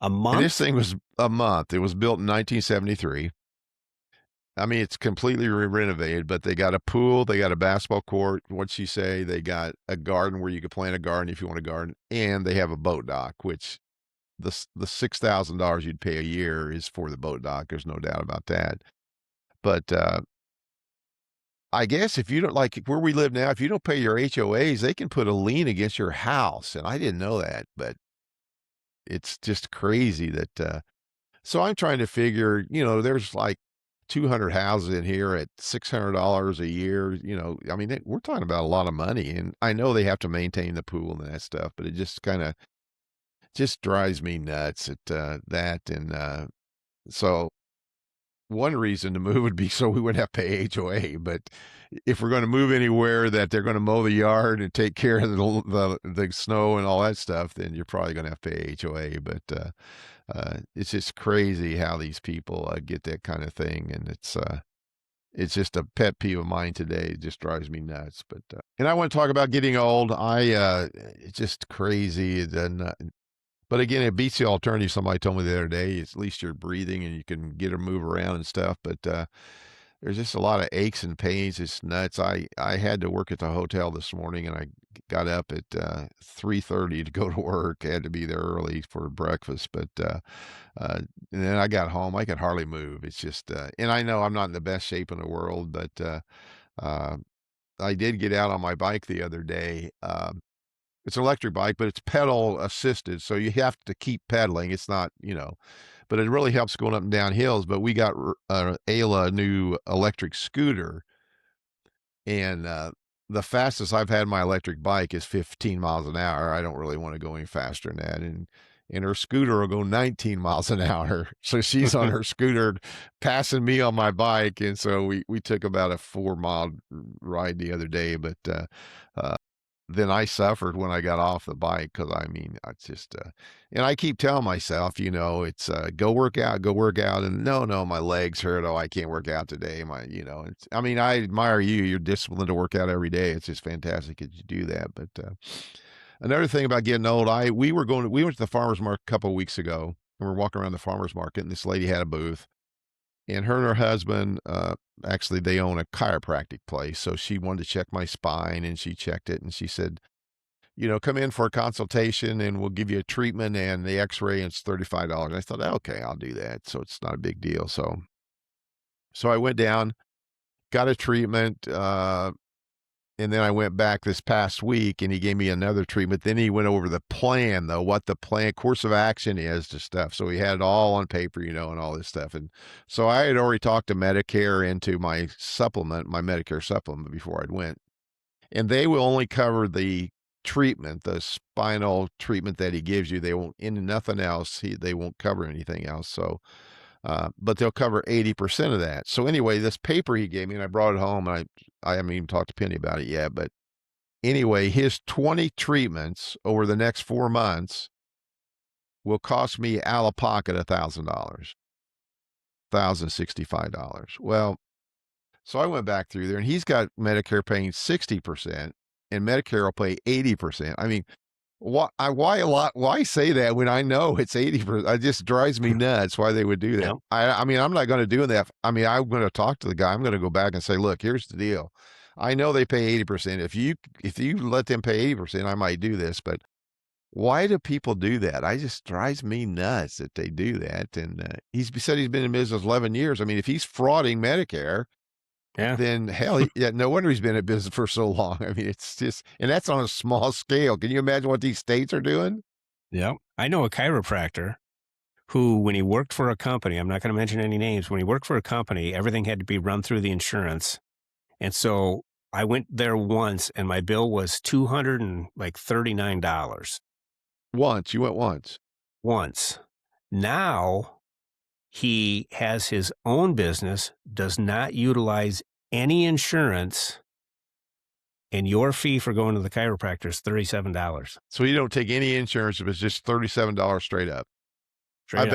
A And this month? thing was a month. It was built in 1973. I mean, it's completely renovated, but they got a pool, they got a basketball court. What'd she say? They got a garden where you could plant a garden if you want a garden, and they have a boat dock, which the $6,000 you'd pay a year is for the boat dock. There's no doubt about that. But I guess if you don't like where we live now, if you don't pay your HOAs, they can put a lien against your house, and I didn't know that, but it's just crazy that. So I'm trying to figure, there's like 200 houses in here at $600 a year. I mean, we're talking about a lot of money, and I know they have to maintain the pool and that stuff, but it just kind of just drives me nuts at that. And so one reason to move would be so we wouldn't have to pay HOA. But if we're going to move anywhere that they're going to mow the yard and take care of the snow and all that stuff, then you're probably going to have to pay HOA. But it's just crazy how these people get that kind of thing, and it's just a pet peeve of mine today. It just drives me nuts. But and I want to talk about getting old. It's just crazy. But again, it beats the alternative. Somebody told me the other day. At least you're breathing and you can get or move around and stuff. But there's just a lot of aches and pains. It's nuts. I had to work at the hotel this morning, and I got up at 3:30 to go to work. I had to be there early for breakfast, but and then I got home. I could hardly move. It's just, and I know I'm not in the best shape in the world, but uh, I did get out on my bike the other day. It's an electric bike, but it's pedal assisted, so you have to keep pedaling. It's not, but it really helps going up and down hills. But we got Ayla new electric scooter, and the fastest I've had my electric bike is 15 miles an hour. I don't really want to go any faster than that. And her scooter will go 19 miles an hour. So she's on her scooter passing me on my bike. And so we took about a 4 mile ride the other day. But uh, then I suffered when I got off the bike because I mean, I just, and I keep telling myself, it's go work out. And no, my legs hurt. Oh, I can't work out today. I mean, I admire you. You're disciplined to work out every day. It's just fantastic that you do that. But another thing about getting old, we went to the farmer's market a couple of weeks ago, and we're walking around the farmer's market, and this lady had a booth, and her and her husband, actually, they own a chiropractic place. So she wanted to check my spine, and she checked it, and she said, come in for a consultation, and we'll give you a treatment and the X-ray. And it's $35. I thought, okay, I'll do that. So it's not a big deal. So I went down, got a treatment, and then I went back this past week, and he gave me another treatment. Then he went over the plan, though, what the plan course of action is to stuff. So he had it all on paper, and all this stuff. And so I had already talked to Medicare into my supplement, my Medicare supplement before I went. And they will only cover the treatment, the spinal treatment that he gives you. They won't, in nothing else. They won't cover anything else. So, but they'll cover 80% of that. So anyway, this paper he gave me, and I brought it home, and I haven't even talked to Penny about it yet. But anyway, his 20 treatments over the next 4 months will cost me out of pocket $1,000, $1,065. Well, so I went back through there, and he's got Medicare paying 60%, and Medicare will pay 80%. I mean, why say that when I know it's 80%? It just drives me nuts why they would do that. Yeah. I mean, I'm not going to do that. I mean, I'm going to talk to the guy. I'm going to go back and say, look, here's the deal. I know they pay 80%. If you let them pay 80%, I might do this, but why do people do that? I just drives me nuts that they do that. And he said he's been in business 11 years. I mean, if he's frauding Medicare, Yeah. then hell, yeah, no wonder he's been in business for so long. I mean, it's just, and that's on a small scale. Can you imagine what these states are doing? Yep. I know a chiropractor who, when he worked for a company, I'm not going to mention any names, when he worked for a company, everything had to be run through the insurance. And so I went there once and my bill was 200 and like $39 Once, you went once. once. Now he has his own business, does not utilize any insurance, and your fee for going to the chiropractor is $37 So you don't take any insurance if it's just $37 straight up. straight up.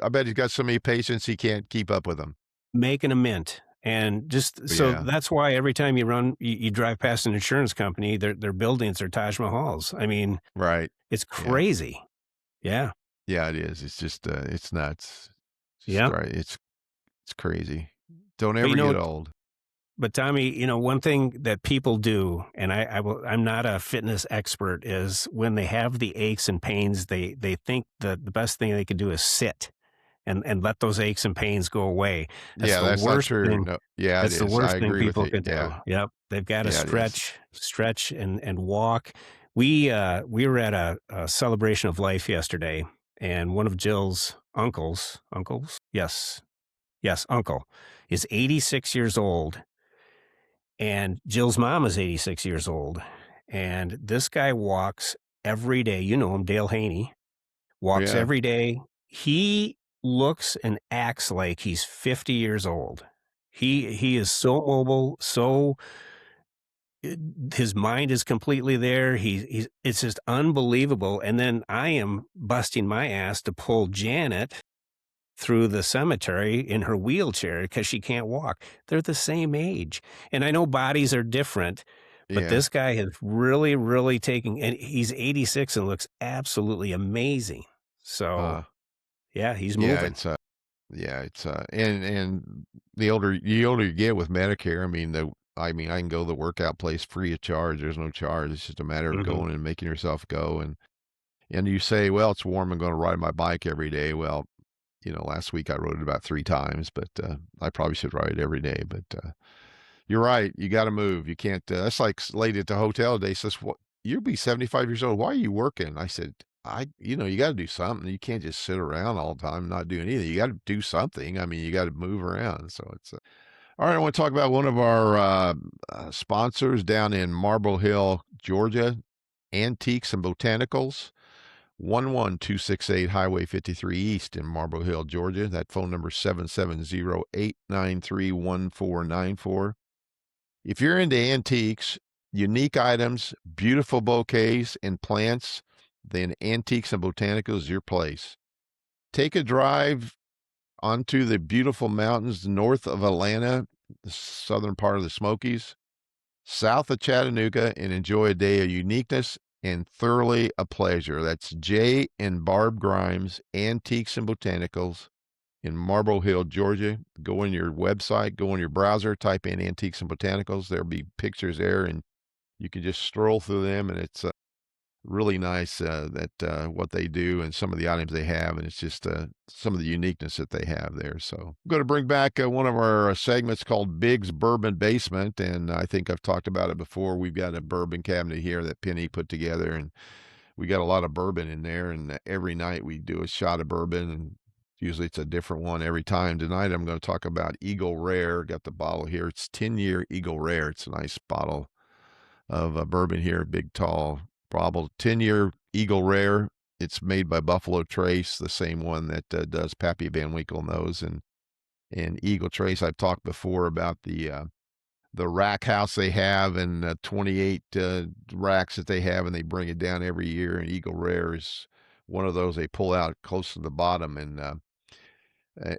I bet he's got so many patients he can't keep up with them. Making a mint. And just But so yeah, that's why every time you drive past an insurance company, their buildings are Taj Mahals. I mean, right. it's Yeah. crazy. Yeah. Yeah, it is. It's just it's nuts. Just Yeah. right. It's crazy. Don't But ever get old. but Tommy, one thing that people do, and I'm not a fitness expert, is when they have the aches and pains, they think the best thing they can do is sit and let those aches and pains go away. That's Yeah, the that's not worst true. thing. No. Yeah, it That's the is. I worst thing agree with people you. can Yeah. do. Yep. They've got to Yeah, it is. stretch and walk. We were at a celebration of life yesterday, and one of Jill's uncles, yes, uncle, is 86 years old, and Jill's mom is 86 years old. And this guy walks every day. You know him, Dale Haney, walks Yeah. every day. He looks and acts like he's 50 years old. He is so mobile, so his mind is completely there. He's it's just unbelievable. And then I am busting my ass to pull Janet through the cemetery in her wheelchair because she can't walk. They're the same age. And I know bodies are different, but Yeah. this guy has really, really taken, and he's 86 and looks absolutely amazing. So, Uh yeah, he's yeah, moving. it's and the older you get with Medicare, I can go to the workout place free of charge. There's no charge. It's just a matter of Mhm. going and making yourself go and you say, "Well, it's warm. I'm going to ride my bike every day." Well, last week I rode it about 3 times, but I probably should ride it every day, but you're right. You got to move. You can't. That's like lady at the hotel today says, "What? You'll be 75 years old. Why are you working?" I said, you got to do something. You can't just sit around all the time and not do anything. You got to do something. I mean, you got to move around. So it's all right. I want to talk about one of our sponsors down in Marble Hill, Georgia, Antiques and Botanicals. 11268 Highway 53 East in Marble Hill, Georgia. That phone number is 770-893-1494. If you're into antiques, unique items, beautiful bouquets, and plants, then Antiques and Botanicals is your place. Take a drive onto the beautiful mountains north of Atlanta, the southern part of the Smokies, south of Chattanooga, and enjoy a day of uniqueness and thoroughly a pleasure. That's Jay and Barb Grimes, Antiques and Botanicals in Marble Hill, Georgia. Go in your website, go in your browser, type in Antiques and Botanicals. There'll be pictures there, and you can just stroll through them, and it's really nice that what they do and some of the items they have, and it's just some of the uniqueness that they have there. So I'm going to bring back one of our segments called Bigg's Bourbon Basement, and I think I've talked about it before. We've got a bourbon cabinet here that Penny put together, and we got a lot of bourbon in there, and every night we do a shot of bourbon, and usually it's a different one every time. Tonight I'm going to talk about Eagle Rare. Got the bottle here. It's 10-year Eagle Rare. It's a nice bottle of bourbon here, big, tall, bottle. 10-year Eagle Rare. It's made by Buffalo Trace, the same one that does Pappy Van Winkle nose and Eagle Trace. I've talked before about the rack house they have and 28 racks that they have, and they bring it down every year. And Eagle Rare is one of those they pull out close to the bottom. And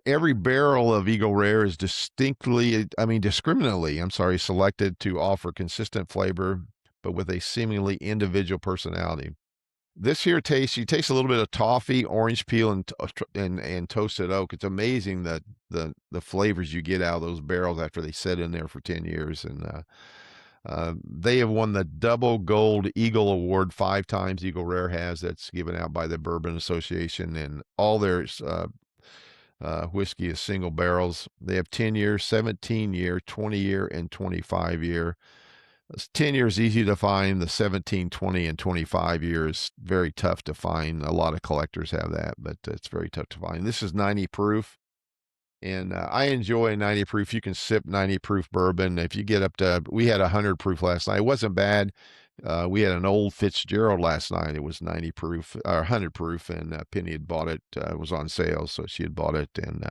every barrel of Eagle Rare is discriminately, I'm sorry, selected to offer consistent flavor, but with a seemingly individual personality. This here you taste a little bit of toffee, orange peel, and toasted oak. It's amazing that the flavors you get out of those barrels after they sit in there for 10 years. And they have won the double gold Eagle Award 5 times. Eagle Rare has. That's given out by the Bourbon Association, and all their whiskey is single barrels. They have 10-year, 17-year, 20-year, and 25-year. 10 years easy to find. The 17, 20, and 25 years very tough to find. A lot of collectors have that, but it's very tough to find. This is 90 proof, And I enjoy 90 proof. You can sip 90 proof bourbon. If you get up to, we had 100 proof last night. It wasn't bad. We had an old Fitzgerald last night. It was 90 proof or 100 proof, and Penny had bought it. It was on sale, so she had bought it, and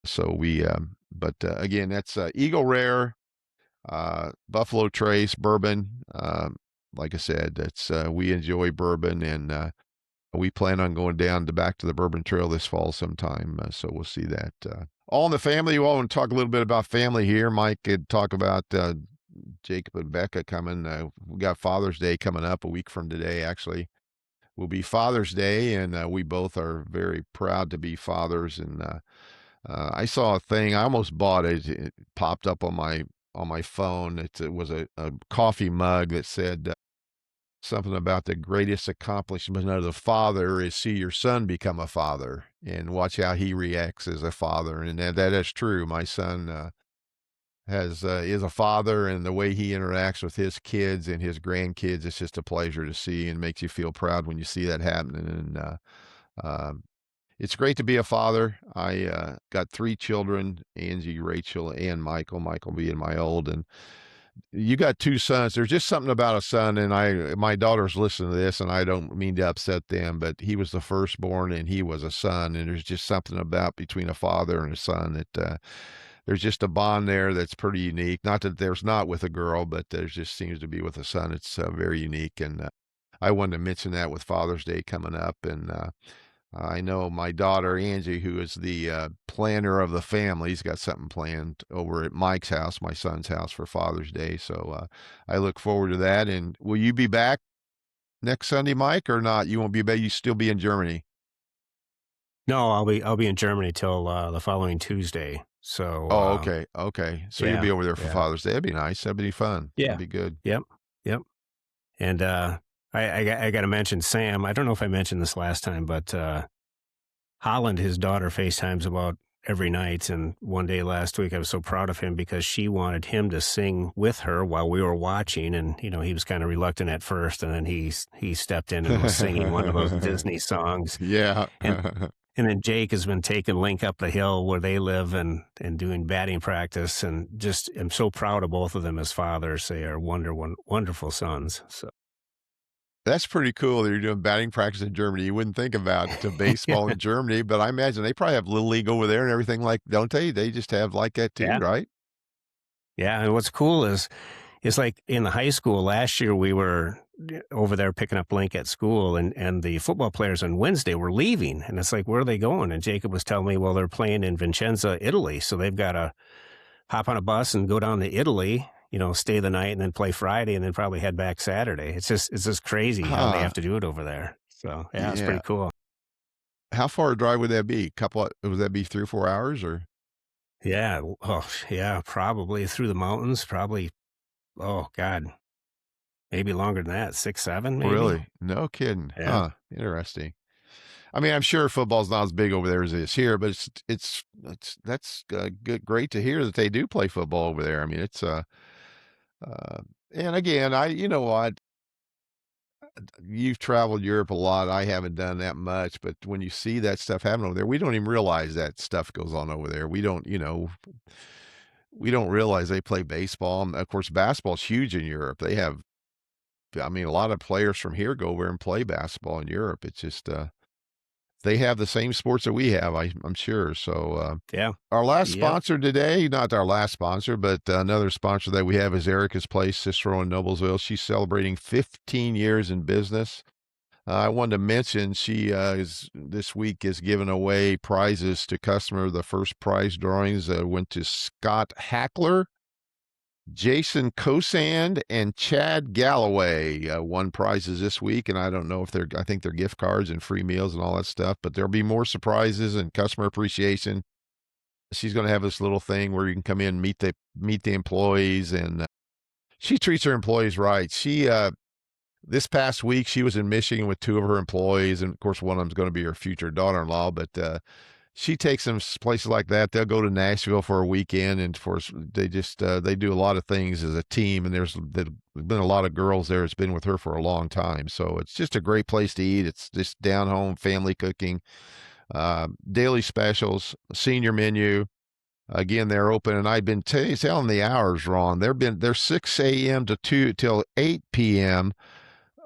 so we. But again, that's Eagle Rare, Buffalo Trace bourbon. Like I said, that's we enjoy bourbon, and we plan on going down to back to the Bourbon Trail this fall sometime. So we'll see that. All in the family. You all want to talk a little bit about family here. Mike could talk about Jacob and Becca coming. We got Father's Day coming up a week from today, actually. Will be Father's Day, and we both are very proud to be fathers. And I saw a thing. I almost bought it. It popped up on my phone. It was a coffee mug that said something about the greatest accomplishment of the father is see your son become a father and watch how he reacts as a father. And that is true. My son has is a father, and the way he interacts with his kids and his grandkids, it's just a pleasure to see and makes you feel proud when you see that happening. And it's great to be a father. I got 3 children: Angie, Rachel, and Michael. Michael being my old. And you got 2 sons. There's just something about a son, and my daughters listen to this, and I don't mean to upset them, but he was the firstborn, and he was a son, and there's just something about between a father and a son that there's just a bond there that's pretty unique. Not that there's not with a girl, but there just seems to be with a son. It's very unique, and I wanted to mention that with Father's Day coming up. And I know my daughter Angie, who is the planner of the family, has got something planned over at Mike's house, my son's house, for Father's Day. So I look forward to that. And will you be back next Sunday, Mike, or not? You won't be back. You still be in Germany. No, I'll be in Germany till the following Tuesday. So Oh, okay, okay. So you'll yeah, be over there for yeah, Father's Day. That'd be nice. That'd be fun. That'd yeah, be good. yep, yep. And I got to mention Sam. I don't know if I mentioned this last time, but Holland, his daughter, FaceTimes about every night. And one day last week, I was so proud of him because she wanted him to sing with her while we were watching. And, he was kind of reluctant at first. And then he stepped in and was singing one of those Disney songs. Yeah. And, and then Jake has been taking Link up the hill where they live and doing batting practice. And just am so proud of both of them as fathers. They are wonderful sons. So, That's pretty cool that you're doing batting practice in Germany. You wouldn't think about yeah. baseball in Germany, but I imagine they probably have Little League over there and everything, like, don't they? They just have like that too, Yeah. right? Yeah. And what's cool is, it's like in the high school last year, we were over there picking up Link at school, and the football players on Wednesday were leaving. And it's like, where are they going? And Jacob was telling me, well, they're playing in Vincenza, Italy. So they've got to hop on a bus and go down to Italy, stay the night and then play Friday and then probably head back Saturday. It's just crazy how they Huh. have to do it over there. So yeah, it's Yeah. pretty cool. How far a drive would that be? Would that be 3 or 4 hours or Yeah. Oh, yeah. Probably through the mountains. Probably, oh, God, maybe longer than that. 6, 7, maybe. really? No kidding. Yeah. Huh. Interesting. I mean, I'm sure football's not as big over there as it is here, but that's good, great to hear that they do play football over there. I mean, it's uh, and again, you know what, you've traveled Europe a lot. I haven't done that much, but when you see that stuff happen over there, we don't even realize that stuff goes on over there. We don't realize they play baseball. And of course, basketball's huge in Europe. I mean, a lot of players from here go over and play basketball in Europe. It's just, they have the same sports that we have, I'm sure. So, Yeah. our last Yep. sponsor today, not our last sponsor, but another sponsor that we have is Erica's Place, Cicero in Noblesville. She's celebrating 15 years in business. I wanted to mention she is this week is giving away prizes to customer. The first prize drawings went to Scott Hackler, Jason Kosand, and Chad Galloway. Won prizes this week, and I don't know if I think they're gift cards and free meals and all that stuff, but there'll be more surprises and customer appreciation. She's going to have this little thing where you can come in and meet the employees, and she treats her employees right. She this past week she was in Michigan with 2 of her employees, and of course one of them's going to be her future daughter-in-law. But she takes them places like that. They'll go to Nashville for a weekend, and they just they do a lot of things as a team. And there's been a lot of girls there that's been with her for a long time. So it's just a great place to eat. It's just down home family cooking. Daily specials, senior menu. Again, they're open, and I've been telling the hours wrong. They're 6 a.m. to 2 till 8 p.m.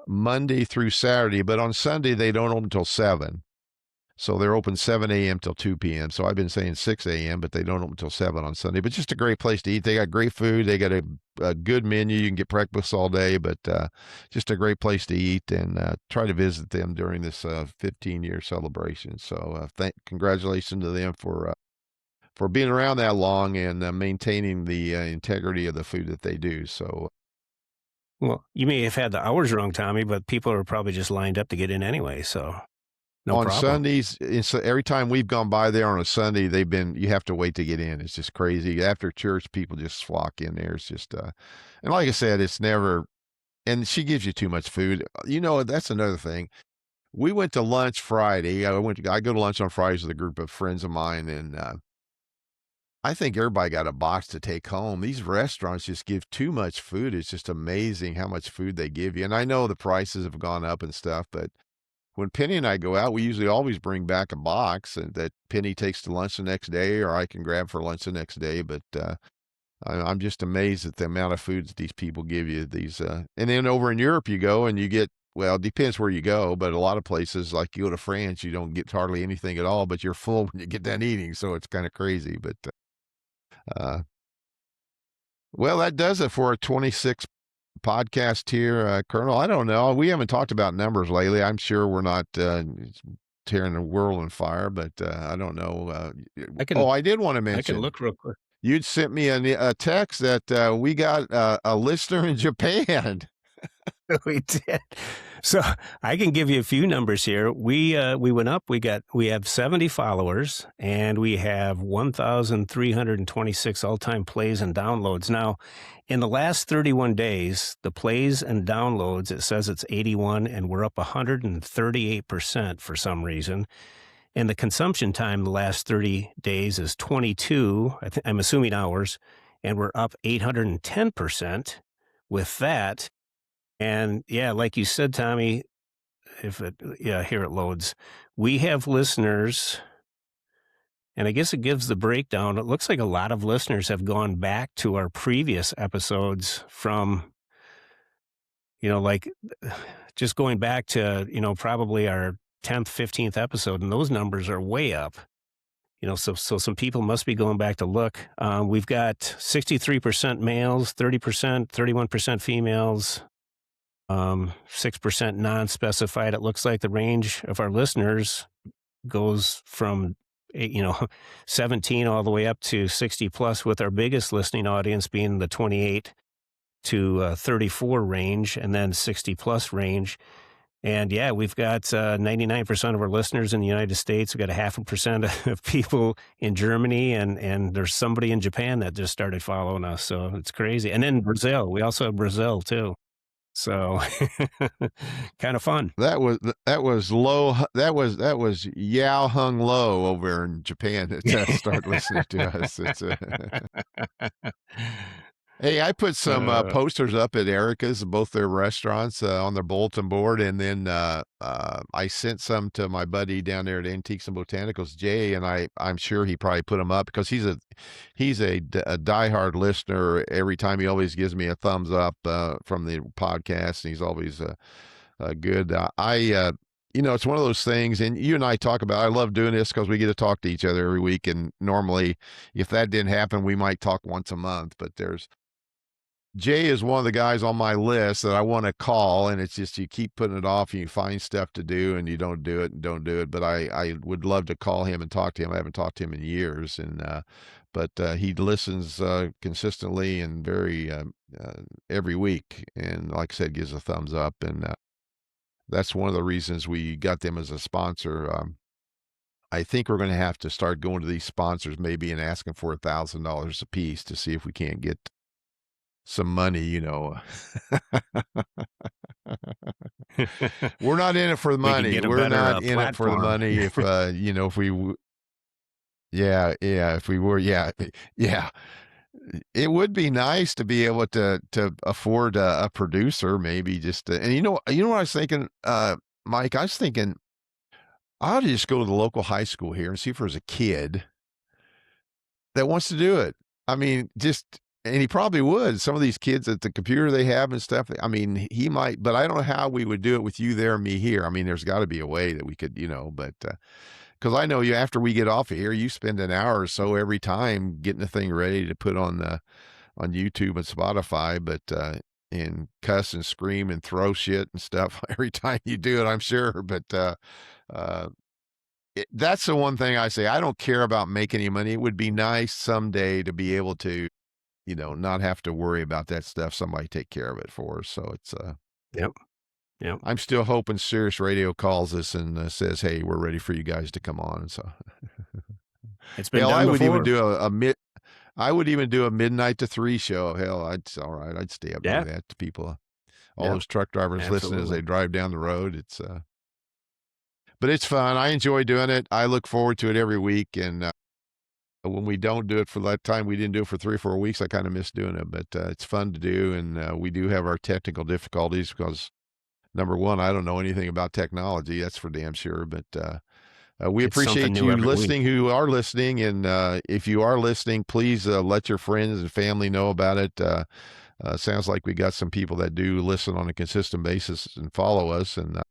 Monday through Saturday, but on Sunday they don't open until 7. So they're open 7 a.m. till 2 p.m. So I've been saying 6 a.m., but they don't open until 7 on Sunday. But just a great place to eat. They got great food. They got a good menu. You can get breakfast all day, but just a great place to eat, and try to visit them during this 15-year celebration. So congratulations to them for being around that long and maintaining the integrity of the food that they do. So Well, you may have had the hours wrong, Tommy, but people are probably just lined up to get in anyway, so no on problem. Sundays, so every time we've gone by there on a Sunday, you have to wait to get in. It's just crazy. After church, people just flock in there. It's just, and like I said, it's never, and she gives you too much food. That's another thing. We went to lunch Friday. I go to lunch on Fridays with a group of friends of mine, and I think everybody got a box to take home. These restaurants just give too much food. It's just amazing how much food they give you. And I know the prices have gone up and stuff, but when Penny and I go out, we usually always bring back a box and that Penny takes to lunch the next day, or I can grab for lunch the next day. But I'm just amazed at the amount of food that these people give you. And then over in Europe, you go and you get, well, it depends where you go, but a lot of places, like you go to France, you don't get hardly anything at all, but you're full when you get done eating. So it's kind of crazy. But uh, well, that does it for a 26 podcast here, Colonel. I don't know. We haven't talked about numbers lately. I'm sure we're not tearing the world on fire, but I don't know. I Oh, can I did want to I can mention look real quick. you'd sent me a text that we got a listener in Japan. We did. So I can give you a few numbers here. We went up. We have 70 followers, and we have 1,326 all-time plays and downloads. Now, in the last 31 days, the plays and downloads, it says it's 81, and we're up 138% for some reason. And the consumption time the last 30 days is 22. I'm assuming hours, and we're up 810% with that. And yeah, like you said, Tommy, here it loads. We have listeners, and I guess it gives the breakdown. It looks like a lot of listeners have gone back to our previous episodes from, like just going back to, probably our 10th, 15th episode, and those numbers are way up. So some people must be going back to look. We've got 63% males, 30%, 31% females, 6% non-specified. It looks like the range of our listeners goes from 17 all the way up to 60 plus, with our biggest listening audience being the 28 to 34 range, and then 60 plus range. And yeah, we've got 99% of our listeners in the United States. We've got 0.5% of people in Germany, and there's somebody in Japan that just started following us. So it's crazy. And then Brazil. We also have Brazil too. So kind of fun. That was low. That was Yao Hung Low over in Japan to start listening to us. Hey, I put some Uh, posters up at Erica's, both their restaurants, on their bulletin board, and then I sent some to my buddy down there at Antiques and Botanicals, Jay, and I'm sure he probably put them up because a diehard listener. Every time he always gives me a thumbs up from the podcast, and he's always good. It's one of those things, and you and I talk about. I love doing this because we get to talk to each other every week, and normally, if that didn't happen, we might talk once a month. But Jay is one of the guys on my list that I want to call, and it's just you keep putting it off, and you find stuff to do, and you don't do it and don't do it. But I would love to call him and talk to him. I haven't talked to him in years, but he listens consistently and very every week, and like I said, gives a thumbs up, and that's one of the reasons we got them as a sponsor. I think we're going to have to start going to these sponsors maybe and asking for $1,000 a piece to see if we can't get some money. We're not in it for the we can money. get a We're better not in it for the platform. money. If yeah, if we were, yeah, yeah, it would be nice to be able to afford a producer, maybe and what I was thinking, Mike, I was thinking I ought to just go to the local high school here and see if there's a kid that wants to do it. I mean, just and he probably would. Some of these kids at the computer they have and stuff, I mean, he might, but I don't know how we would do it with you there and me here. I mean, there's got to be a way that we could, but because I know you after we get off of here, you spend an hour or so every time getting the thing ready to put on YouTube and Spotify, but and cuss and scream and throw shit and stuff every time you do it, I'm sure. But uh, that's the one thing I say. I don't care about making any money. It would be nice someday to be able to, not have to worry about that stuff. Somebody take care of it for us. So it's, Yep. Yep. I'm still hoping Sirius Radio calls us and says, "Hey, we're ready for you guys to come on." So, It's been hell, done I would even before. do I would even do a midnight to 3 show. Hell, it's all right. I'd stay up and do Yeah. that to people. All Yep. those truck drivers listening as Absolutely. they drive down the road. But it's fun. I enjoy doing it. I look forward to it every week. And when we don't do it for that time, we didn't do it for 3 or 4 weeks. I kind of miss doing it, but it's fun to do. And we do have our technical difficulties because number one, I don't know anything about technology. That's for damn sure. But we It's something appreciate new you every week. listening who are listening. And if you are listening, please let your friends and family know about it. Sounds like we got some people that do listen on a consistent basis and follow us. And I'm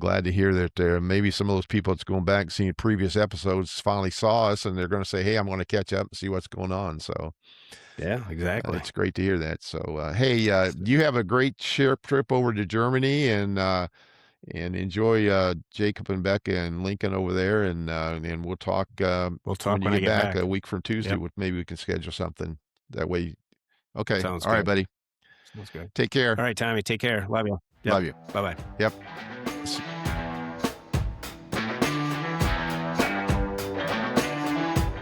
glad to hear that maybe some of those people that's going back and seeing previous episodes finally saw us and they're going to say, "Hey, I'm going to catch up and see what's going on." So Yeah, exactly. it's great to hear that. So, hey, you have a great trip over to Germany and enjoy Jacob and Becca and Lincoln over there. And we'll talk We'll when talk you when I get get back back. a week from Tuesday. Yep. Maybe we can schedule something that way. Okay. Sounds All right, good. buddy. Sounds good. Take care. All right, Tommy, take care. Love you. Yep. Love you. Bye-bye. Yep.